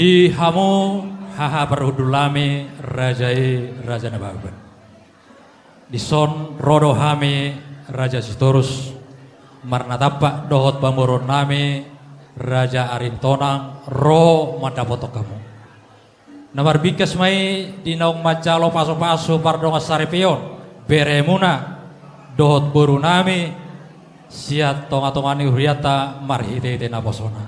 Di hamu haha perhudulame rajai raja nababan. Di son rodo hame raja sitorus marna tapak dohot bamuron name raja arintonang ro madapoto kamu. Namar bikas mai di naung macalo paso-paso pardonga sarepion beremuna dohot boru name siat tonga-tongani huriata marhite naposona.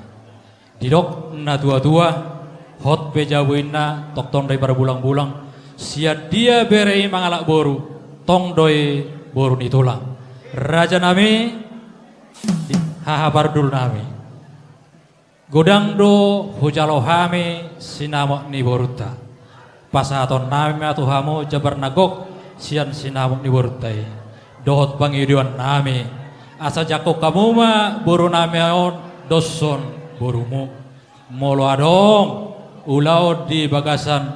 Didok na dua-dua hot pejawinna tok tong doi bulang-bulang siat dia berei mangalak boru tong doi boru nitulang raja nami haha bardul nami godang do hujalo hami sinamok ni boruta pasaton nami atu hamu jabar nagok sian sinamok ni borutai dohot pangidiwan nami asa jakok kamu ma boru nami on doson borumu molo adong ulau di bagasan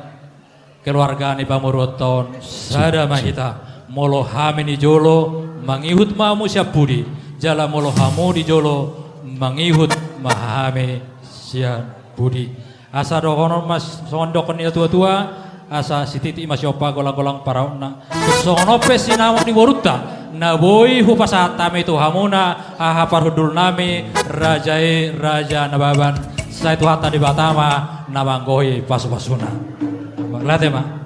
keluarga ni pamuroton sada mahita molo hami ni jolo mangihut mamu siap budi jala molo hamu di jolo mangihut mahame siap budi asa dokono mas sondok ni tua-tua asa sititi mas yopa golang-golang parauna sono pe sinamok ni boruta na boy hupasata me tu hamuna aha parhudul nami rajai raja nababan saya tu hatta di Batama namanggohi pasu-pasuna. Latema.